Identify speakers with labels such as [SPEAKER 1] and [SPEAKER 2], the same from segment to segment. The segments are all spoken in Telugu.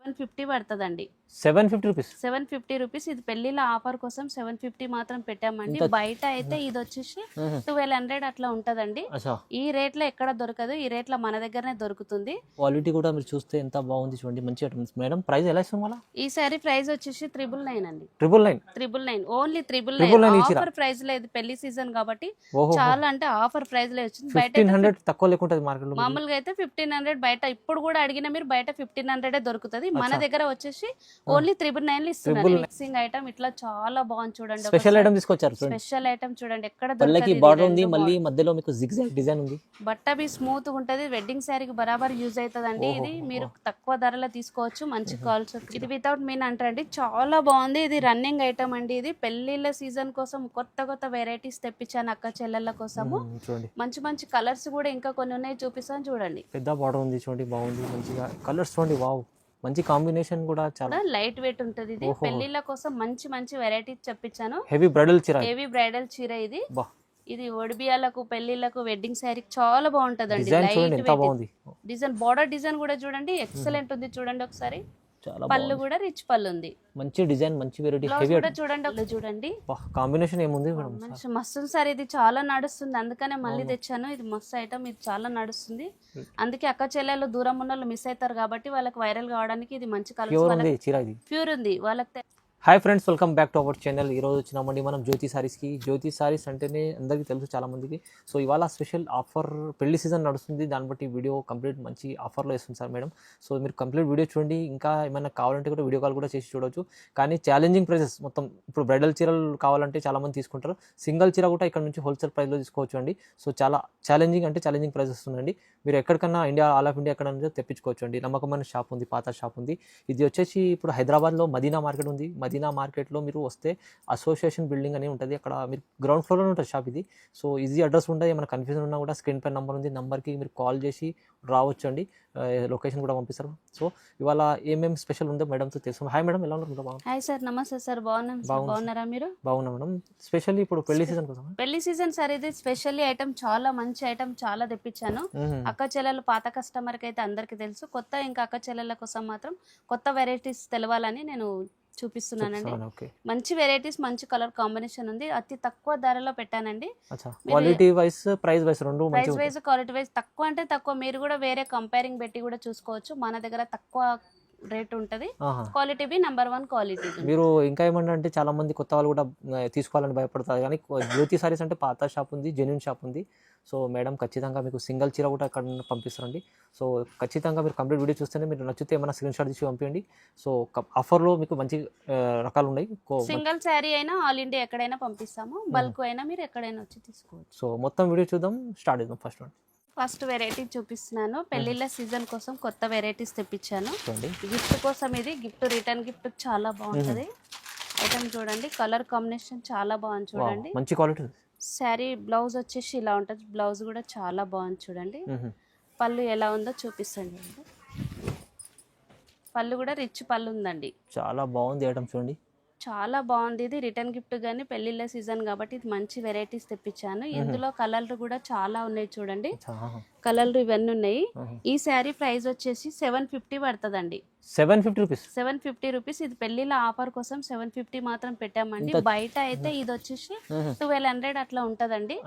[SPEAKER 1] 750 పడుతుందండి.
[SPEAKER 2] 750 రూపీస్.
[SPEAKER 1] 750 రూపీస్. ఇది పెళ్లిళ్ళ ఆఫర్ కోసం 750 మాత్రం పెట్టామండి. బయట అయితే ఇది వచ్చేసి 1200 అట్లా ఉంటదండి. ఈ రేట్ లో ఎక్కడ దొరకదు, ఈ రేట్ లో మన దగ్గరనే దొరుకుతుంది.
[SPEAKER 2] క్వాలిటీ కూడా మీరు చూస్తే ఎంత బాగుంది చూడండి, మంచి ఐటమ్స్. మేడం ప్రైస్ ఎలా ఇస్తాం మళ్ళీ?
[SPEAKER 1] ఈ సారీ ప్రైస్ వచ్చేసి 999 అండి.
[SPEAKER 2] 999
[SPEAKER 1] ఓన్లీ 999 ఆఫర్ ప్రైస్ లో. ఇది పెళ్లి సీజన్ కాబట్టి చాలా అంటే ఆఫర్ ప్రైస్ లో వచ్చింది. బయట
[SPEAKER 2] 1500 తక్కువ లేకుంటది మార్కెట్ లో.
[SPEAKER 1] మామూలుగా అయితే 1500 బయట. ఇప్పుడు కూడా అడిగిన మీరు బయట 1500 దొరుకుతుంది. మన దగ్గర వచ్చేసి ఓన్లీ 999 ఇస్తున్నారు. మిక్సింగ్ ఐటమ్ ఇట్లా చాలా బాగుంది చూడండి.
[SPEAKER 2] స్పెషల్ ఐటమ్ తీసుకొచ్చారు.
[SPEAKER 1] స్పెషల్ ఐటమ్ చూడండి, ఎక్కడ
[SPEAKER 2] పల్లకి బార్డర్ ఉంది, మళ్ళీ మధ్యలో మీకు జిగ్జాగ్ డిజైన్ ఉంది.
[SPEAKER 1] బట్ట బి స్మూత్ గా ఉంటది. వెడ్డింగ్ శారీకి బరాబర్ యూజ్ అవుతుందండి. ఇది మీరు తక్కువ ధరలో తీసుకోవచ్చు. మంచి కాల్స్. ఇది వితౌట్ మీన్ అంటారండి, చాలా బాగుంది. ఇది రన్నింగ్ ఐటమ్ అండి. ఇది పెళ్లిళ్ళ సీజన్ కోసం కొత్త కొత్త వెరైటీస్ తెప్పించాను అక్క చెల్లెళ్ళ కోసము. మంచి మంచి కలర్స్ కూడా ఇంకా కొన్ని ఉన్నాయి, చూపిస్తాను చూడండి.
[SPEAKER 2] పెద్ద బార్డర్ ఉంది చూడండి, బాగుంది. మంచిగా కలర్స్ చూడండి, వావ్. మంచి కాంబినేషన్ కూడా చాలా
[SPEAKER 1] లైట్ వెయిట్ ఉంటది. ఇది పెళ్లిళ్ళ కోసం మంచి మంచి వెరైటీస్ చెప్పించాను.
[SPEAKER 2] హెవీ బ్రైడల్ చీర
[SPEAKER 1] ఇది. ఇది ఒడిబియాలకు, పెళ్లిళ్ళకు, వెడ్డింగ్ శారీకి చాలా బాగుంటదండి. డిజైన్ బార్డర్ డిజైన్ కూడా చూడండి, ఎక్సలెంట్ ఉంది. చూడండి ఒకసారి. పళ్ళు కూడా రిచ్ పళ్ళు ఉంది.
[SPEAKER 2] మంచి డిజైన్, మంచి వెరైటీ.
[SPEAKER 1] చూడండి
[SPEAKER 2] కాంబినేషన్ ఏముంది మేడం?
[SPEAKER 1] మస్తు సార్. ఇది చాలా నడుస్తుంది, అందుకనే మళ్ళీ తెచ్చాను. ఇది మస్తు ఐటమ్, ఇది చాలా నడుస్తుంది. అందుకే అక్క చెల్లెలు దూరం ఉన్న వాళ్ళు మిస్ అవుతారు కాబట్టి వాళ్ళకి వైరల్ కావడానికి ఇది మంచి కలర్ ప్యూర్ ఉంది వాళ్ళకి.
[SPEAKER 2] Hi friends, welcome back to our channel. ఈరోజు వచ్చినామండి మనం జ్యోతి సారీస్కి. జ్యోతి సారీస్ అంటేనే అందరికీ తెలుసు చాలా మందికి. సో ఇవాళ స్పెషల్ ఆఫర్, పెళ్లి సీజన్ నడుస్తుంది, దాన్ని బట్టి వీడియో కంప్లీట్ మంచి ఆఫర్లో వేస్తుంది సార్ మేడం. సో మీరు కంప్లీట్ వీడియో చూడండి. ఇంకా ఏమైనా కావాలంటే కూడా వీడియో కాల్ కూడా చేసి చూడవచ్చు. కానీ ఛాలెంజింగ్ ప్రైసెస్ మొత్తం. ఇప్పుడు బ్రైడల్ చీరలు కావాలంటే చాలామంది తీసుకుంటారు. సింగిల్ చీర కూడా ఇక్కడ నుంచి హోల్సేల్ ప్రైస్లో తీసుకోవచ్చు అండి. సో చాలా ఛాలెంజింగ్ ప్రైసెస్ ఉందండి. మీరు ఎక్కడికన్నా ఇండియా, ఆల్ ఆఫ్ ఇండియా ఎక్కడ తెప్పించుకోవచ్చు అండి. నమ్మకమైన షాప్ ఉంది, పాత షాప్ ఉంది. ఇది వచ్చేసి ఇప్పుడు హైదరాబాద్లో మదీనా మార్కెట్ ఉంది. మదీనా మార్కెట్లో మీరు వస్తే అసోసియేషన్ బిల్డింగ్ అని ఉంటుంది, అక్కడ మీరు గ్రౌండ్ ఫ్లోర్లో ఉంటుంది షాప్ ఇది. సో ఈజీ అడ్రస్ ఉంటుంది. ఏమైనా కన్ఫ్యూజన్ ఉన్నా కూడా స్క్రీన్ పై నెంబర్ ఉంది, నెంబర్కి మీరు కాల్ చేసి రావచ్చు అండి. లొకేషన్ కూడా పంపిస్తారు. సో ఇవాళ ఏమేమి స్పెషల్ ఉందో మేడంతో తెలుసు. హాయ్ మేడం, ఎలా ఉన్నారు?
[SPEAKER 1] హాయ్ సార్, నమస్తే సార్. బాగున్నారా మీరు?
[SPEAKER 2] బాగున్నా మేడం. స్పెషల్లీ ఇప్పుడు పెళ్లి సీజన్ కోసం.
[SPEAKER 1] పెళ్లి సీజన్ సార్, ఇది స్పెషల్లీ ఐటమ్, చాలా మంచి ఐటమ్ చాలా తెప్పించాను. అక్క చెల్లెలు పాత కస్టమర్ కి అయితే అందరికి తెలుసు. కొత్త ఇంకా అక్క చెల్లెల కోసం మాత్రం కొత్త వెరైటీస్ తెలవాలని నేను చూపిస్తున్నానండి. మంచి వెరైటీస్, మంచి కలర్ కాంబినేషన్ ఉంది. అతి తక్కువ ధరలో పెట్టానండి.
[SPEAKER 2] క్వాలిటీ వైస్, ప్రైస్ వైస్ రెండు.
[SPEAKER 1] ప్రైస్ వైస్, క్వాలిటీ వైస్ తక్కువ అంటే తక్కువ. మీరు కూడా వేరే కంపేరింగ్ పెట్టి కూడా చూసుకోవచ్చు. మన దగ్గర తక్కువ రేట్ ఉంటది. క్వాలిటీ బి నంబర్ 1 క్వాలిటీ.
[SPEAKER 2] మీరు ఇంకా ఏమంటే చాలా మంది కొత్త వాళ్ళు కూడా తీసుకోవాలని భయపడతారు, కానీ జ్యోతి సారీస్ అంటే పాత షాప్ ఉంది, జెన్యూన్ షాప్ ఉంది. సో మేడం ఖచ్చితంగా మీకు సింగిల్ చీర కూడా అక్కడ పంపిస్తారండి. సో ఖచ్చితంగా మీరు కంప్లీట్ వీడియో చూస్తేనే మీరు నచ్చితే ఏమైనా స్క్రీన్ షాట్ తీసి పంపించండి. సో ఆఫర్లో మీకు మంచి రకాలు ఉన్నాయి.
[SPEAKER 1] సింగిల్ శారీ అయినా ఆల్ ఇండియా ఎక్కడైనా పంపిస్తాము, బల్క్ అయినా మీరు ఎక్కడైనా వచ్చి తీసుకోవచ్చు.
[SPEAKER 2] సో మొత్తం వీడియో చూద్దాం, స్టార్ట్ చేద్దాం.
[SPEAKER 1] ఫస్ట్ వెరైటీ చూపిస్తున్నాను. పెళ్లిళ్ళ సీజన్ కోసం కొత్త వెరైటీస్ తెప్పించాను. గిఫ్ట్ కోసం. ఇది గిఫ్ట్, రిటర్న్ గిఫ్ట్ చాలా బాగుంటది ఐటమ్. చూడండి కలర్ కాంబినేషన్ చాలా బాగుంది. చూడండి
[SPEAKER 2] మంచి క్వాలిటీ.
[SPEAKER 1] శారీ బ్లౌజ్ వచ్చేసి ఇలా ఉంటుంది. బ్లౌజ్ కూడా చాలా బాగుంది. చూడండి పళ్ళు ఎలా ఉందో చూపిస్తాను. పళ్ళు కూడా రిచ్ పళ్ళు ఉందండి,
[SPEAKER 2] చాలా బాగుంది ఐటమ్. చూడండి
[SPEAKER 1] చాలా బాగుంది. ఇది రిటర్న్ గిఫ్ట్ గానీ పెళ్లిళ్ళ సీజన్ కాబట్టి ఇది మంచి వెరైటీస్ తెప్పించాను. ఇందులో కలర్లు కూడా చాలా ఉన్నాయి. చూడండి కలర్లు ఇవన్నీ ఉన్నాయి. ఈ శారీ ప్రైస్ వచ్చేసి 750 పడుతుందండి. 750 రూపీస్. ఇది పెళ్లిళ్ళ ఆఫర్ కోసం 750 మాత్రం పెట్టామండి. బయట అయితే ఇది వచ్చేసి 1200 అట్లా ఉంటదండి.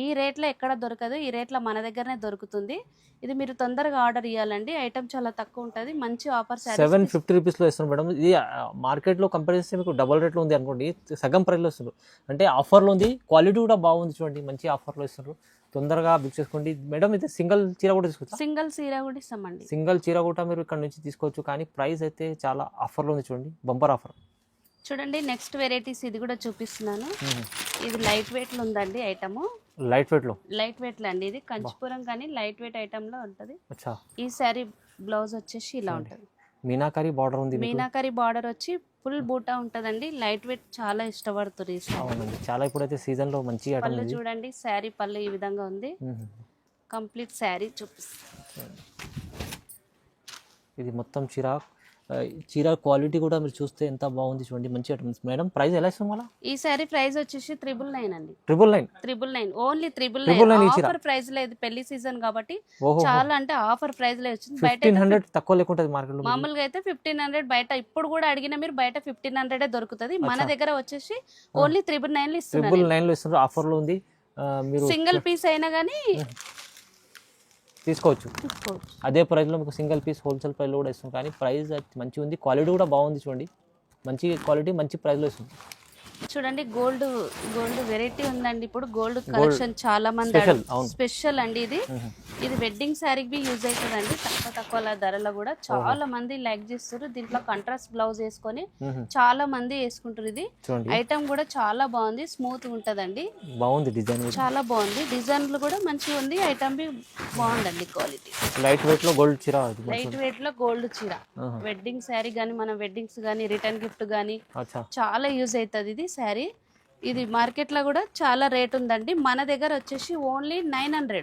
[SPEAKER 1] ఈ రేట్ లో ఎక్కడ దొరకదు, ఈ రేట్ లో మన దగ్గరనే దొరుకుతుంది. ఇది మీరు తొందరగా ఆర్డర్ ఇవ్వాలండి. ఐటమ్ చాలా తక్కువ ఉంటది. మంచి ఆఫర్.
[SPEAKER 2] 750 రూపీస్ లో ఇస్తున్నాం మేడం. ఇది మార్కెట్ లో కంపేర్ చేస్తే మీకు డబుల్ రేట్ లో ఉంది అనుకోండి, సగం ప్రైస్ లో ఇస్తున్నారు. అంటే ఆఫర్ లో ఉంది, క్వాలిటీ కూడా బాగుంది. చూడండి మంచి ఆఫర్ లో ఇస్తున్నారు. తొందరగా బుక్ చేసుకోండి మేడం. అయితే సింగిల్ చీర కూడా తీసుకోవచ్చు.
[SPEAKER 1] సింగిల్ చీర కూడా ఇస్తామండి.
[SPEAKER 2] సింగిల్ చీర కూడా మీరు ఇక్కడ నుంచి తీసుకోవచ్చు, కానీ ప్రైస్ అయితే చాలా ఆఫర్లో ఉంది. చూడండి బంపర్ ఆఫర్.
[SPEAKER 1] చూడండి నెక్స్ట్ వెరైటీస్ ఇది కూడా చూపిస్తున్నాను. ఇది లైట్ వెయిట్ లో ఉందండి ఐటమ్.
[SPEAKER 2] లైట్ వెయిట్ లో
[SPEAKER 1] అండి. ఇది కంచిపురం కానీ లైట్ వెయిట్ ఐటమ్ లో ఉంటది. ఈ శారీ బ్లౌజ్ వచ్చేసి ఇలా ఉంటది.
[SPEAKER 2] మీనాకరీ బార్డర్ ఉంది.
[SPEAKER 1] మీనాకరీ బార్డర్ వచ్చి ఫుల్ బూటా ఉంటదండి. లైట్ వెయిట్ చాలా ఇష్టపడుతుంది.
[SPEAKER 2] చాలా ఇప్పుడైతే సీజన్ లో మంచి
[SPEAKER 1] పళ్ళు చూడండి. శారీ పళ్ళు ఈ విధంగా ఉంది. కంప్లీట్ శారీ చూపిస్తాను.
[SPEAKER 2] ఇది మొత్తం చీర చీర క్వాలిటీ కూడా మీరు చూస్తే ఎంత బాగుంది చూడండి, మంచి ఐటమ్స్. మేడం ప్రైస్ ఎలా ఇస్తాం మళ్ళీ?
[SPEAKER 1] ఈ సారీ ప్రైస్ వచ్చేసి 999 అండి.
[SPEAKER 2] 999
[SPEAKER 1] ఓన్లీ
[SPEAKER 2] 999 ఈ చీర.
[SPEAKER 1] ఆఫర్ ప్రైస్ లో ఇది పెళ్లి సీజన్ కాబట్టి
[SPEAKER 2] ఓహో,
[SPEAKER 1] చాలా అంటే ఆఫర్ ప్రైస్ లో వచ్చింది. బయట
[SPEAKER 2] 1500 తక్కువ లేకుంటది మార్కెట్ లో.
[SPEAKER 1] మామూలుగా అయితే 1500, బయట ఇప్పుడు కూడా అడిగిన మీరు బయట 1500 దొరుకుతుంది. మన
[SPEAKER 2] అచ్చా.
[SPEAKER 1] దగ్గర వచ్చేసి ఓన్లీ 999 ఇస్తున్నారు.
[SPEAKER 2] 999 లో ఇస్తున్నారు, ఆఫర్ లో ఉంది. మీరు
[SPEAKER 1] సింగిల్ పీస్ అయినా కానీ
[SPEAKER 2] తీసుకోవచ్చు. అదే ప్రైస్ లో మీకు సింగిల్ పీస్ హోల్సేల్ ప్రైస్ లో కూడా ఇస్తుంది, కానీ ప్రైస్ మంచిగా ఉంది, క్వాలిటీ కూడా బాగుంది చూడండి, మంచి క్వాలిటీ మంచి ప్రైస్ లో ఇస్తుంది.
[SPEAKER 1] చూడండి గోల్డ్ వెరైటీ ఉందండి. ఇప్పుడు గోల్డ్ కలెక్షన్ చాలా మంది
[SPEAKER 2] Special, అవును.
[SPEAKER 1] స్పెషల్ అండి ఇది. ఇది వెడ్డింగ్ శారీకి యూజ్ అవుతుందండి. తక్కువ ధరలో కూడా చాలా మంది లైక్ చేస్తారు. దీంట్లో కంట్రాస్ట్ బ్లౌజ్ వేసుకొని చాలా మంది వేసుకుంటారు. ఇది
[SPEAKER 2] చూడండి
[SPEAKER 1] ఐటమ్ కూడా చాలా బాగుంది, స్మూత్ ఉంటదండి,
[SPEAKER 2] బాగుంది డిజైన్,
[SPEAKER 1] చాలా బాగుంది. డిజైన్లు కూడా మంచిగా ఉంది, ఐటమ్ బి బాగుందండి. క్వాలిటీ
[SPEAKER 2] లైట్ వెయిట్ లో గోల్డ్ చీర.
[SPEAKER 1] లైట్ వెయిట్ లో గోల్డ్ చీర, వెడ్డింగ్ శారీ గానీ, మన వెడ్డింగ్స్ గానీ, రిటర్న్ గిఫ్ట్ గానీ
[SPEAKER 2] అచ్చా,
[SPEAKER 1] చాలా యూజ్ అవుతుంది ఇది శారీ. ఇది మార్కెట్ లో కూడా చాలా రేట్ ఉందండి. మన దగ్గర వచ్చేసి ఓన్లీ
[SPEAKER 2] 900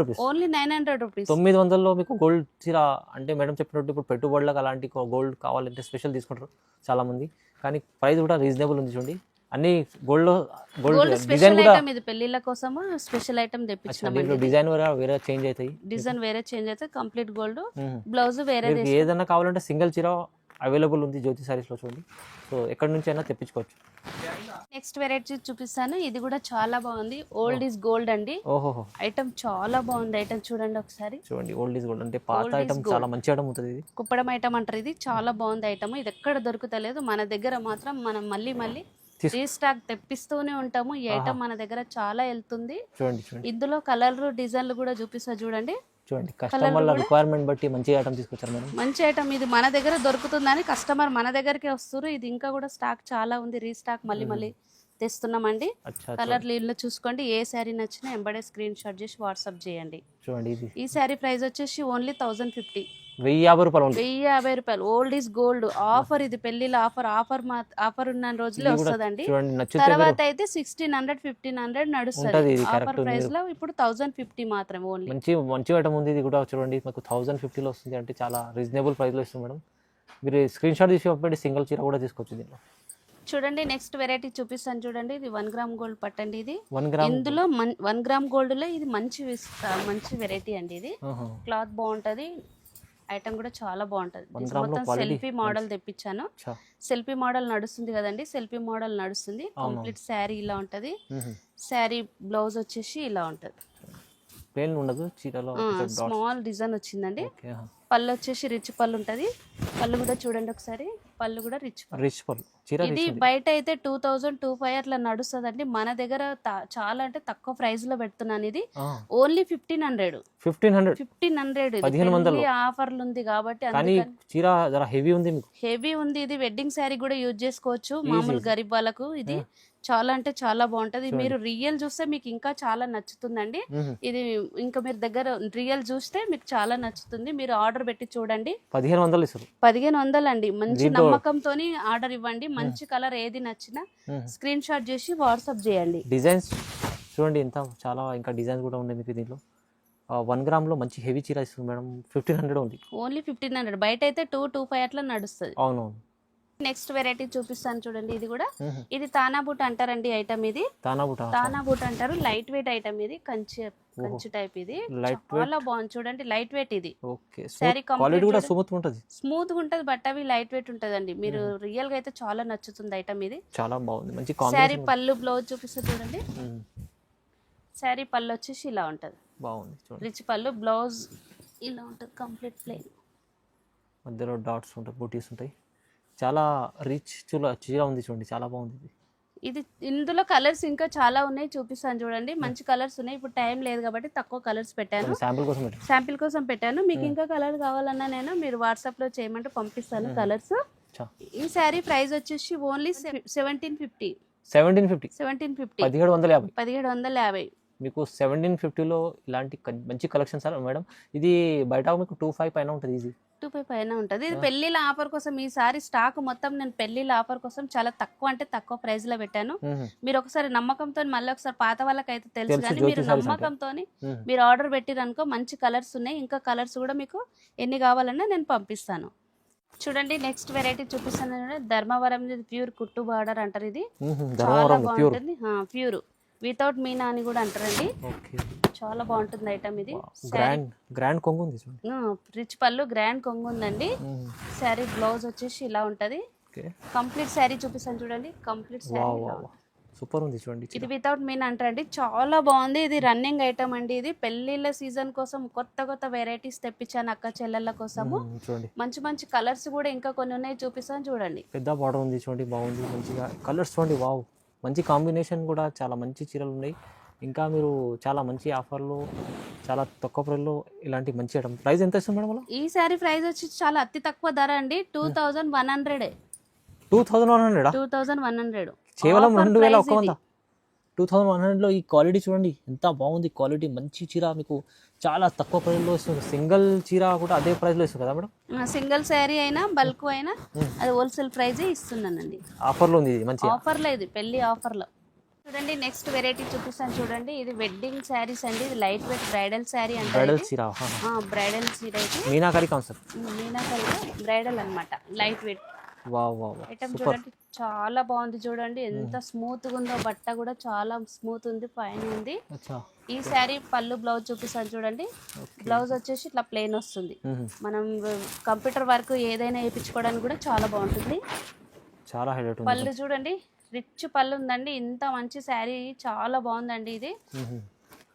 [SPEAKER 2] రూపీస్,
[SPEAKER 1] ఓన్లీ 900 రూపీస్.
[SPEAKER 2] 900లో మీకు గోల్డ్ చీర అంటే మేడం చెప్పినట్టు ఇప్పుడు పెట్టుబడులకు అలాంటి గోల్డ్ కావాలంటే స్పెషల్ తీసుకుంటారు చాలా మంది, కానీ ప్రైస్ కూడా రీజనబుల్ ఉంది చూడండి. అన్ని గోల్డ్ డిజైన్
[SPEAKER 1] స్పెషల్
[SPEAKER 2] కూడా
[SPEAKER 1] ఐటమ్ ఇది పెళ్లిళ్ళ కోసము స్పెషల్ ఐటమ్ తెప్పించినాం.
[SPEAKER 2] దీంట్లో డిజైన్ వేరే చేంజ్ అవుతాయి,
[SPEAKER 1] డిజైన్ వేరే చేంజ్ అయితే కంప్లీట్ గోల్డ్, బ్లౌజ్ వేరే.
[SPEAKER 2] మీకు ఏదైనా కావాలంటే సింగిల్ చీర అవైలబుల్ ఉంది జ్యోతి సారీస్ లో చూడండి. సో ఎక్కడి నుంచి అయినా తెప్పించుకోవచ్చు.
[SPEAKER 1] నెక్స్ట్ వెరైటీ చూపిస్తాను. ఇది కూడా చాలా బాగుంది. ఓల్డ్ ఈజ్ గోల్డ్ అండి.
[SPEAKER 2] ఓహో,
[SPEAKER 1] ఐటమ్ చాలా బాగుంది. ఐటమ్ చూడండి ఒకసారి.
[SPEAKER 2] చూడండి ఓల్డ్ ఈజ్ గోల్డ్ అంటే పాత
[SPEAKER 1] Old is
[SPEAKER 2] ఐటమ్,
[SPEAKER 1] gold.
[SPEAKER 2] చాలా మంచి ఐటమ్ ఉంటుంది ఇది.
[SPEAKER 1] కుప్పడం ఐటమ్ అంటారు. ఇది చాలా బాగుంది ఐటమ్. ఇది ఎక్కడ దొరుకుతలేదు, మన దగ్గర మాత్రం మనం మళ్ళీ రీస్టాక్ తెప్పిస్తూనే ఉంటాము. ఈ ఐటమ్ మన దగ్గర చాలా వెళ్తుంది.
[SPEAKER 2] చూడండి చూడండి
[SPEAKER 1] ఇందులో కలర్ డిజైన్లు కూడా చూపిస్తా చూడండి.
[SPEAKER 2] చూడండి కస్టమర్ల రిక్వైర్మెంట్ బట్టి మంచి ఐటమ్ తీసుకొచ్చారు మేడం.
[SPEAKER 1] మంచి ఐటమ్ ఇది మన దగ్గర దొరుకుతుందని కస్టమర్ మన దగ్గరికి వస్తారు. ఇది ఇంకా కూడా స్టాక్ చాలా ఉంది, రీస్టాక్ మళ్ళీ తెస్తున్నామండి.
[SPEAKER 2] అచ్చా,
[SPEAKER 1] కలర్ లీడ్లో చూసుకోండి. ఏ శారీ నచ్చినా ఎంబడే స్క్రీన్ షాట్ చేసి వాట్సాప్ చేయండి.
[SPEAKER 2] చూడండి ఇది
[SPEAKER 1] ఈ శారీ ప్రైస్ వచ్చేసి ఓన్లీ 1050,
[SPEAKER 2] 1050 రూపాయలు ఉంది.
[SPEAKER 1] 1050 రూపాయలు. Old is gold offer. ఇది పెళ్లిలో ఆఫర్ ఉన్న రోజులే వస్తుందండి.
[SPEAKER 2] చూడండి నచ్చితే
[SPEAKER 1] తర్వాత అయితే 1600, 1500
[SPEAKER 2] ఉంటది
[SPEAKER 1] నడుస్తుంది.
[SPEAKER 2] ఇది
[SPEAKER 1] ఆఫర్
[SPEAKER 2] correct.
[SPEAKER 1] ప్రైస్ లో ఇప్పుడు 1050 మాత్రమే ఓన్లీ.
[SPEAKER 2] మంచి ఐటమ్ ఉంది. ఇది కూడా చూడండి మీకు 1050లో వస్తుంది అంటే చాలా రీజనబుల్ ప్రైస్ లో ఇస్తుంది మేడం. మీరు స్క్రీన్ షాట్ తీసి పంపండి, సింగిల్ చీర కూడా తీసుకోవచ్చు దీంట్లో.
[SPEAKER 1] చూడండి నెక్స్ట్ వెరైటీ చూపిస్తాను చూడండి. ఇది 1 గ్రామ్ గోల్డ్ పట్టండి. ఇది
[SPEAKER 2] 1 గ్రామ్
[SPEAKER 1] ఇందులో 1 గ్రామ్ గోల్డ్ లో ఇది మంచి వెరైటీ అండి. ఇది క్లాత్ బాగుంటది, ఐటమ్ కూడా చాలా బాగుంటది. మొత్తం సెల్ఫీ మోడల్ తెప్పించాను. సెల్ఫీ మోడల్ నడుస్తుంది కదండి, సెల్ఫీ మోడల్ నడుస్తుంది. కంప్లీట్ శారీ ఇలా ఉంటది. శారీ బ్లౌజ్ వచ్చేసి ఇలా ఉంటది,
[SPEAKER 2] ప్లేన్ ఉండదు చీరలో,
[SPEAKER 1] స్మాల్ డిజైన్ వచ్చిందండి. పళ్ళు వచ్చేసి రిచ్ పళ్ళు ఉంటది. పళ్ళు కూడా చూడండి ఒకసారి, పళ్ళు కూడా రిచ్
[SPEAKER 2] పళ్ళు.
[SPEAKER 1] ఇది బయట అయితే 2000-2500 అట్లా నడుస్తుందండి. మన దగ్గర చాలా అంటే తక్కువ ప్రైస్ లో పెడుతున్నాను. ఇది ఓన్లీ 1500 ఆఫర్లు ఉంది కాబట్టి.
[SPEAKER 2] హెవీ ఉంది,
[SPEAKER 1] హెవీ ఉంది. ఇది వెడ్డింగ్ శారీ కూడా యూజ్ చేసుకోవచ్చు, మామూలు గరీబ్ వాళ్ళకు. ఇది చాలా అంటే చాలా బాగుంటది. మీరు రియల్ చూస్తే మీకు ఇంకా చాలా నచ్చుతుందండి. ఇది ఇంకా మీరు దగ్గర రియల్ చూస్తే మీకు చాలా నచ్చుతుంది. మీరు ఆర్డర్ పెట్టి చూడండి. 1500 అండి. మంచి నమ్మకంతో ఆర్డర్ ఇవ్వండి. మంచి కలర్ ఏది నచ్చినా స్క్రీన్ షాట్ చేసి వాట్సాప్ చేయండి.
[SPEAKER 2] డిజైన్స్ చూడండి ఎంత చాలా, ఇంకా డిజైన్స్ కూడా ఉన్నాయి మీకు దీంట్లో. 1 గ్రామ్ లో మంచి హెవీ చీర ఇస్తుంది మేడం. 1500 ఉంది, ఓన్లీ
[SPEAKER 1] 1500. బయట అయితే 225 అట్లా నడుస్తుంది.
[SPEAKER 2] అవునవును.
[SPEAKER 1] నెక్స్ట్ వెరైటీ చూపిస్తాను చూడండి. ఇది కూడా ఇది తానా బూట్ అంటారండి ఐటమ్. ఇది తానా బూట్ అంటారు. Light weight item. ఇది కంచి టైప్. ఇది చాలా బాగుంది చూడండి, లైట్ వెయిట్. ఇది శారీ స్మూత్ గా ఉంటది, బట్ అవి లైట్ వెయిట్ ఉంటదండి. మీరు రియల్ గా అయితే చాలా నచ్చుతుంది ఐటమ్. ఇది
[SPEAKER 2] చాలా బాగుంది, మంచి
[SPEAKER 1] శారీ పళ్ళు బ్లౌజ్ చూపిస్తా చూడండి. శారీ పళ్ళు వచ్చేసి ఇలా ఉంటది,
[SPEAKER 2] బాగుంది.
[SPEAKER 1] రిచ్ పళ్ళు, బ్లౌజ్ ఇలా ఉంటది కంప్లీట్ ప్లెయిన్.
[SPEAKER 2] మధ్యలో డాట్స్ ఉంటాయి, బూటీస్ ఉంటాయి. చాలా రిచ్ చీర ఉంది చూడండి, చాలా బాగుంది.
[SPEAKER 1] ఇది ఇందులో కలర్స్ ఇంకా చాలా ఉన్నాయి, చూపిస్తాను చూడండి. మంచి కలర్స్ ఉన్నాయి. ఇప్పుడు టైం లేదు కాబట్టి తక్కువ కలర్స్ పెట్టాను, శాంపిల్ కోసం పెట్టాను. మీకు ఇంకా కలర్ కావాలన్నా నేను మీరు వాట్సాప్ లో చేయమంటే పంపిస్తాను కలర్స్. ఈ శారీ ప్రైస్ వచ్చేసి ఓన్లీ 1750. 1750
[SPEAKER 2] మీకు 1750లో ఇలాంటి మంచి కలెక్షన్ సార్ మేడం. ఇది బయట మీకు 25 పైన ఉంటుంది, ఈజీ
[SPEAKER 1] 25 పైన ఉంటుంది. ఇది పెళ్లిళ్ళ ఆఫర్ కోసం ఈసారి స్టాక్ మొత్తం నేను పెళ్లిళ్ళ ఆఫర్ కోసం చాలా తక్కువ అంటే తక్కువ ప్రైస్ లో పెట్టాను. మీరు ఒకసారి నమ్మకంతో, మళ్ళీ ఒకసారి పాత వాళ్ళకైతే తెలుసు కానీ మీరు నమ్మకంతో మీరు ఆర్డర్ పెట్టిరనుకో మంచి కలర్స్ ఉన్నాయి. ఇంకా కలర్స్ కూడా మీకు ఎన్ని కావాలన్నా నేను పంపిస్తాను. చూడండి నెక్స్ట్ వెరైటీ చూపిస్తాను చూడండి. ధర్మవరం ప్యూర్ కుట్టు బార్డర్ అంటారు. ఇది చాలా
[SPEAKER 2] ధర్మవరం ప్యూర్
[SPEAKER 1] బాగుంటుంది. ప్యూర్ వితౌట్ మీనా అని కూడా అంటారండి.
[SPEAKER 2] ఓకే
[SPEAKER 1] చాలా బాగుంటుంది ఐటమ్ ఇది.
[SPEAKER 2] గ్రాండ్ కొంగు ఉంది చూడండి.
[SPEAKER 1] రిచ్ పళ్ళు గ్రాండ్ కొంగు ఉందండి. శారీ బ్లౌజ్ వచ్చేసి ఇలా ఉంటది.
[SPEAKER 2] ఓకే
[SPEAKER 1] కంప్లీట్ శారీ చూపిస్తాను చూడండి. కంప్లీట్ శారీ
[SPEAKER 2] సూపర్ ఉంది చూడండి.
[SPEAKER 1] ఇది వితౌట్ మీన్ అంటారండి. చాలా బాగుంది. ఇది రన్నింగ్ ఐటమ్ అండి. ఇది పెళ్లిళ్ళ సీజన్ కోసం కొత్త వెరైటీస్ తెప్పించాను అక్క చెల్లెళ్ళ కోసము.
[SPEAKER 2] చూడండి
[SPEAKER 1] మంచి మంచి కలర్స్ కూడా ఇంకా కొన్ని ఉన్నాయి, చూపిస్తాను చూడండి.
[SPEAKER 2] పెద్ద బార్డర్ ఉంది చూడండి, బాగుంది మంచిగా. కలర్స్ చూడండి, వావ్, మంచి కాంబినేషన్ కూడా. చాలా మంచి చీరలు ఉన్నాయి. ఇంకా మీరు చాలా మంచి ఆఫర్లు, చాలా తక్కువ ప్రైస్లో ఇలాంటి మంచి ఐటమ్. ప్రైస్ ఎంత ఇస్తుంది మేడం?
[SPEAKER 1] ఈ శారీ ప్రైస్ వచ్చి చాలా అతి తక్కువ ధర అండి. 2100.
[SPEAKER 2] 2100 కేవలం 2100. 2100లో ఈ క్వాలిటీ చూడండి ఎంత బాగుంది. క్వాలిటీ మంచి చీర మీకు చాలా తక్కువ ప్రైస్లో ఇస్తుంది. సింగిల్ చీర కూడా అదే ప్రైస్లో ఇస్తుంది కదా మేడం?
[SPEAKER 1] సింగిల్ శారీ అయినా బల్క్ అయినా అది హోల్సేల్ ప్రైజే ఇస్తున్నానండి.
[SPEAKER 2] ఆఫర్లో ఉంది ఇది, మంచి
[SPEAKER 1] ఆఫర్లో, ఇది పెళ్లి ఆఫర్లో. చూడండి నెక్స్ట్ వెరైటీ చూపిస్తాను చూడండి. ఇది వెడ్డింగ్ శారీస్ అండి. ఇది లైట్ వెయిట్ బ్రైడల్ శారీ అంటే
[SPEAKER 2] బ్రైడల్ చీర.
[SPEAKER 1] బ్రైడల్ చీర అయితే
[SPEAKER 2] మీనాకరి కాన్సెప్ట్.
[SPEAKER 1] మీనాకరి బ్రైడల్ అన్నమాట. లైట్ వెయిట్ ఐటమ్ చూడండి. చాలా బాగుంది చూడండి. ఎంత స్మూత్ గా ఉందో. బట్ట కూడా చాలా స్మూత్ ఉంది, పైన ఉంది. ఈ శారీ పళ్ళు బ్లౌజ్ చూపిస్తాను చూడండి. బ్లౌజ్ వచ్చేసి ఇట్లా ప్లెయిన్ వస్తుంది. మనం కంప్యూటర్ వర్క్ ఏదైనా వేయించుకోవడానికి కూడా చాలా బాగుంటుంది.
[SPEAKER 2] చాలా హైలైట్.
[SPEAKER 1] పళ్ళు చూడండి, రిచ్ పళ్ళు ఉందండి. ఇంత మంచి శారీ చాలా బాగుందండి ఇది.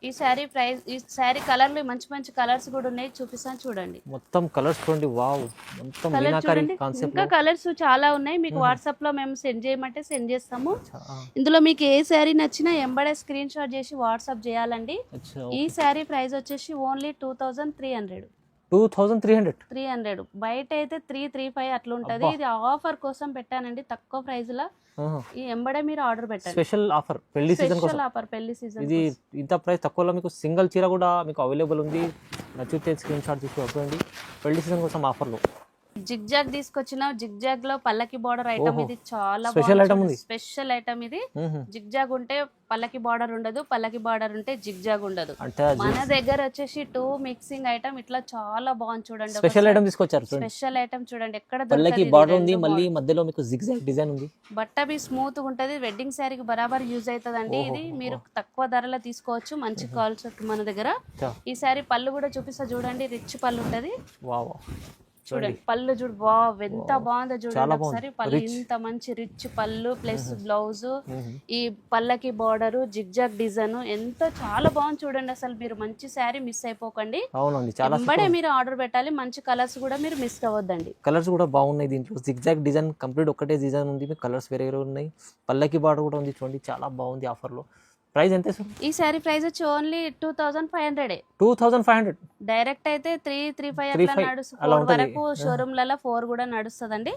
[SPEAKER 1] ఈ శారీ ప్రైస్, ఈ శారీ కలర్లు మంచి మంచి కలర్స్ కూడా ఉన్నాయి, చూపిస్తాను చూడండి.
[SPEAKER 2] మొత్తం కలర్స్ చూడండి, వావ్, మొత్తం మీనాకరి కాన్సెప్ట్.
[SPEAKER 1] ఇంకా కలర్స్ చాలా ఉన్నాయి. మీకు వాట్సాప్ లో మేము సెండ్ చేయమంటే సెండ్ చేస్తాము. ఇందులో మీకు ఏ శారీ నచ్చినా ఎంబడే స్క్రీన్ షాట్ చేసి వాట్సాప్ చేయాలండి. ఈ శారీ ప్రైస్ వచ్చేసి ఓన్లీ 2300.
[SPEAKER 2] 2300.
[SPEAKER 1] బయట అయితే 335 అట్లా ఉంటది. ఇది ఆఫర్ కోసం పెట్టానండి, తక్కువ ప్రైస్ లో. ఈ ఎంబడే మీరు ఆర్డర్ పెట్టండి.
[SPEAKER 2] స్పెషల్ ఆఫర్ పెళ్లి సీజన్ కోసం.
[SPEAKER 1] స్పెషల్ ఆఫర్ పెళ్లి సీజన్.
[SPEAKER 2] ఇది ఇంత ప్రైస్ తక్కువలో మీకు సింగిల్ చీర కూడా మీకు అవైలబుల్ ఉంది. నచ్చితే స్క్రీన్ షాట్ తీసి పంపండి. పెళ్లి సీజన్ కోసం ఆఫర్లో
[SPEAKER 1] జిగ్ జాగ్ తీసుకొచ్చిన. జిగ్ జాగ్ లో పల్లకి బార్డర్ ఐటమ్. ఇది చాలా
[SPEAKER 2] స్పెషల్ ఐటమ్ ఉంది.
[SPEAKER 1] స్పెషల్ ఐటమ్ ఇది. జిగ్ జాగ్ ఉంటే పల్లకి బార్డర్ ఉండదు, పల్లకి బార్డర్ ఉంటే జిగ్ జాగ్ ఉండదు. మన దగ్గర వచ్చేసి 2 మిక్సింగ్ ఐటమ్. ఇట్లా చాలా బాగుంది చూడండి.
[SPEAKER 2] స్పెషల్ ఐటమ్ తీసుకొచ్చారు.
[SPEAKER 1] స్పెషల్ ఐటమ్ చూడండి. ఎక్కడ
[SPEAKER 2] పల్లకి బార్డర్ ఉంది, మళ్ళీ మధ్యలో మీకు జిగ్ జాగ్ డిజైన్ ఉంది.
[SPEAKER 1] బట్ట బి స్మూత్ గా ఉంటది. వెడ్డింగ్ శారీకి బరాబర్ యూజ్ అవుతుందండి. ఇది మీరు తక్కువ ధరలో తీసుకోవచ్చు. మంచి కాల్స్ మన దగ్గర. ఈ శారీ పళ్ళు కూడా చూపిస్తా చూడండి. రిచ్ పళ్ళు ఉంటది. చూడండి పళ్ళు చూడు, వావ్ ఎంత బాగుందో చూడండి ఒకసారి. పళ్ళు ఇంత మంచి రిచ్ పళ్ళు ప్లస్ బ్లౌజ్, ఈ పళ్ళకి బార్డర్, జిగ్ జాగ్ డిజైన్ ఎంత చాలా బాగుంది చూడండి. అసలు మీరు మంచి శారీ మిస్ అయిపోకండి. వెంబడే మీరు ఆర్డర్ పెట్టాలి. మంచి కలర్స్ కూడా మీరు మిస్ అవ్వద్దండి.
[SPEAKER 2] కలర్స్ కూడా బాగున్నాయి. దీంట్లో జిగ్ జాగ్ డిజైన్ కంప్లీట్ ఒకటే డిజైన్ ఉంది. కలర్స్ వేరే వేరే ఉన్నాయి. పళ్ళకి బార్డర్ కూడా ఉంది చూడండి. చాలా బాగుంది ఆఫర్లో. ప్రైస్ ఎంత?
[SPEAKER 1] ఈ శారీ ప్రైస్ వచ్చి ఓన్లీ 2500.
[SPEAKER 2] 2500.
[SPEAKER 1] డైరెక్ట్ అయితే 335 అట్లా నడుస్తుంది. 4 వరకు షోరూమ్లలో 4 కూడా నడుస్తుందండి.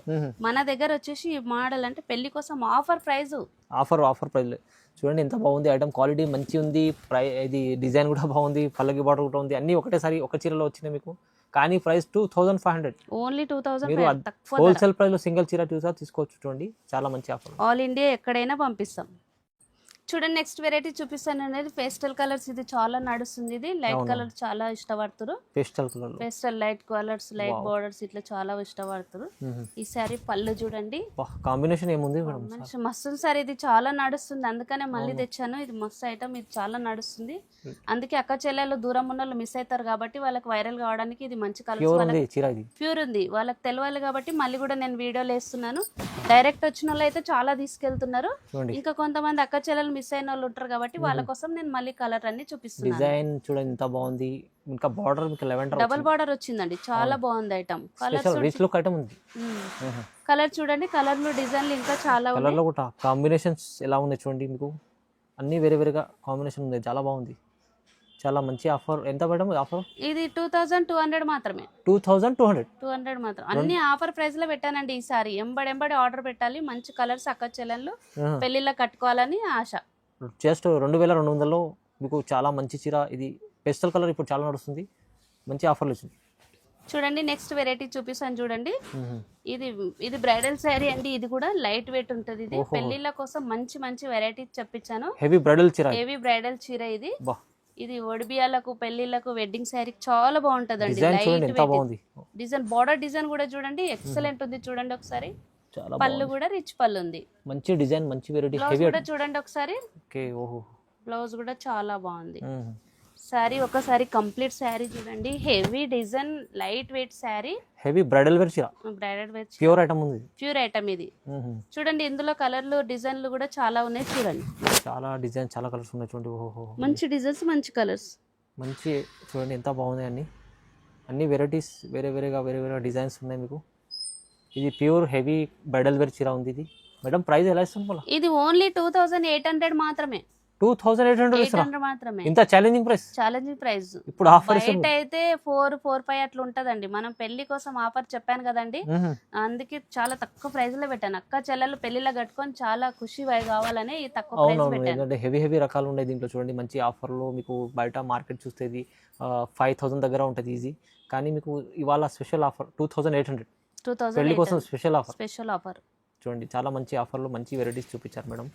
[SPEAKER 1] మన దగ్గర వచ్చేసి ఈ మోడల్ అంటే పెళ్లి కోసం ఆఫర్ ప్రైస్.
[SPEAKER 2] ఆఫర్ ప్రైస్ చూడండి ఎంత బాగుంది. ఐటమ్ క్వాలిటీ మంచి ఉంది. ఇది డిజైన్ కూడా బాగుంది. పల్లకి బార్డర్ కూడా ఉంది. అన్ని ఒకటేసారి ఒక చీరలో వచ్చినాయి మీకు. కానీ ప్రైస్ 2500.
[SPEAKER 1] ఓన్లీ 2500.
[SPEAKER 2] హోల్సేల్ ప్రైస్ లో సింగిల్ చీర తీసుకోవచ్చు చూడండి. చాలా మంచి ఆఫర్.
[SPEAKER 1] ఆల్ ఇండియా ఎక్కడైనా పంపిస్తాం. చూడండి నెక్స్ట్ వెరైటీ చూపిస్తాను అనేది పేస్టల్ కలర్స్. ఇది చాలా నడుస్తుంది. ఇది లైట్ కలర్ చాలా ఇష్టపడుతురు. Pastel light colours, light borders ఇట్లా చాలా ఇష్టపడుతురు. ఈ సారీ పళ్ళు చూడండి.
[SPEAKER 2] కాంబినేషన్ ఏముంది
[SPEAKER 1] మస్తు సార్. ఇది చాలా నడుస్తుంది, అందుకనే మళ్ళీ తెచ్చాను. ఇది మస్తు ఐటమ్. ఇది చాలా నడుస్తుంది. అందుకే అక్క చెల్లెలు దూరం ఉన్న వాళ్ళు మిస్ అవుతారు కాబట్టి వాళ్ళకి వైరల్ కావడానికి ఇది మంచి కలర్. ప్యూర్ ఉంది, వాళ్ళకి తెలియాలి కాబట్టి మళ్ళీ కూడా నేను వీడియోలు వేస్తున్నాను. డైరెక్ట్ వచ్చిన వాళ్ళు అయితే చాలా తీసుకెళ్తున్నారు. ఇంకా కొంతమంది అక్క చెల్లెలు మిస్ అయిన వాళ్ళు ఉంటారు కాబట్టి వాళ్ళ కోసం నేను మళ్ళీ కలర్ అన్ని చూపిస్తున్నాను.
[SPEAKER 2] డిజైన్ చూడండి ఎంత బాగుంది. ఇంకా బార్డర్ మీకు లెవెండర్
[SPEAKER 1] డబుల్ బార్డర్ వచ్చిందండి. చాలా బాగుంది ఐటమ్. కలర్ చూడండి. కలర్ లో డిజైన్లు ఇంకా చాలా
[SPEAKER 2] కలర్ లో కూడా కాంబినేషన్స్ ఎలా ఉన్నాయి చూడండి. మీకు అన్ని వేరే వేరేగా కాంబినేషన్ ఉంది. చాలా బాగుంది. చాలా మంచి ఆఫర్. ఎంత మేడం ఆఫర్?
[SPEAKER 1] ఇది 2200 మాత్రమే.
[SPEAKER 2] 2200
[SPEAKER 1] మాత్రం. అన్ని ఆఫర్ ప్రైస్ లో పెట్టానండి ఈసారి. ఎంబడి ఆర్డర్ పెట్టాలి. మంచి కలర్స్ అక్క చెల్లెళ్ళు పెళ్లిలో కట్టుకోవాలని ఆశ.
[SPEAKER 2] జస్ట్ 2200లో మీకు చాలా మంచి చీర. ఇది పేస్టల్ కలర్ ఇప్పుడు చాలా నడుస్తుంది. మంచి ఆఫర్లు వచ్చింది.
[SPEAKER 1] చూడండి నెక్స్ట్ వెరైటీ చూపిస్తాను చూడండి. ఇది బ్రైడల్ శారీ అండి. ఇది కూడా లైట్ వెయిట్ ఉంటుంది. ఇది పెళ్లిళ్ళ కోసం మంచి మంచి వెరైటీ చెప్పించాను.
[SPEAKER 2] హెవీ బ్రైడల్ చీర
[SPEAKER 1] ఇది ఇది ఒడిబియాలకు పెళ్లిళ్ళకు వెడ్డింగ్ శారీ చాలా బాగుంటదండి.
[SPEAKER 2] డిజైన్ చూడండి
[SPEAKER 1] లైట్
[SPEAKER 2] ఎంత
[SPEAKER 1] వెయిట్
[SPEAKER 2] బాగుంది.
[SPEAKER 1] డిజైన్, బార్డర్ డిజైన్ కూడా చూడండి ఎక్సలెంట్ ఉంది. చూడండి ఒకసారి,
[SPEAKER 2] చాలా
[SPEAKER 1] పళ్ళు
[SPEAKER 2] బాగుంది.
[SPEAKER 1] కూడా రిచ్ పళ్ళు ఉంది.
[SPEAKER 2] మంచి డిజైన్, మంచి వెరైటీ,
[SPEAKER 1] బ్లౌజ్
[SPEAKER 2] హెవీ.
[SPEAKER 1] కూడా చూడండి ఒకసారి,
[SPEAKER 2] ఓకే, ఓహో.
[SPEAKER 1] బ్లౌజ్ కూడా చాలా బాగుంది. శారీ ఒకసారి కంప్లీట్ శారీ చూడండి, heavy design, light weight sari,
[SPEAKER 2] heavy bridal wear చీర,
[SPEAKER 1] బ్రైడల్ వేర్
[SPEAKER 2] ప్యూర్ ఐటమ్ ఉంది.
[SPEAKER 1] ప్యూర్ ఐటమ్ ఇది. చూడండి ఇందులో కలర్లు డిజైన్లు కూడా చాలా ఉన్నాయి. చూడండి
[SPEAKER 2] చాలా డిజైన్, చాలా కలర్స్ ఉన్నాయి చూడండి. ఓహో,
[SPEAKER 1] మంచి డిజైన్స్, మంచి కలర్స్,
[SPEAKER 2] మంచి చూడండి ఎంత బాగున్నాయి అన్ని వెరైటీస్, వేరే వేరే డిజైన్స్ ఉన్నాయి మీకు. ఇది ప్యూర్ హెవీ బ్రైడల్ వేర్ చీర ఉంది ఇది. మేడం ప్రైస్ ఎలా ఇస్తుంది మళ్ళీ?
[SPEAKER 1] ఇది ఓన్లీ 2800 మాత్రమే.
[SPEAKER 2] 2800 ఇస్తారా?
[SPEAKER 1] 800 మాత్రమే.
[SPEAKER 2] ఇంత ఛాలెంజింగ్ ప్రైస్?
[SPEAKER 1] Challenging price.
[SPEAKER 2] ఇప్పుడు ఆఫర్
[SPEAKER 1] బయట అయితే 4-5 అట్లా ఉంటదండి. మనం పెళ్లి కోసం ఆఫర్ చెప్పాను కదండి, అందుకే చాలా తక్కువ ప్రైస్ లో పెట్టాను. అక్క చెల్లెలు పెళ్లిలో కట్టుకొని చాలా ఖుషి కావాలని ఈ తక్కువ ప్రైస్
[SPEAKER 2] అవునవును,
[SPEAKER 1] పెట్టాను.
[SPEAKER 2] ఎందుకంటే హెవీ రకాలు ఉన్నాయి దీంట్లో. చూడండి మంచి ఆఫర్లో మీకు బయట మార్కెట్ చూస్తే ఇది 5000 దగ్గర ఉంటుంది ఈజీ, కానీ మీకు ఇవాళ స్పెషల్ ఆఫర్ 2800. పెళ్లి కోసం స్పెషల్ ఆఫర్.
[SPEAKER 1] స్పెషల్ ఆఫర్
[SPEAKER 2] చూడండి చాలా మంచి ఆఫర్లో మంచి వెరైటీస్ చూపించారు మేడం.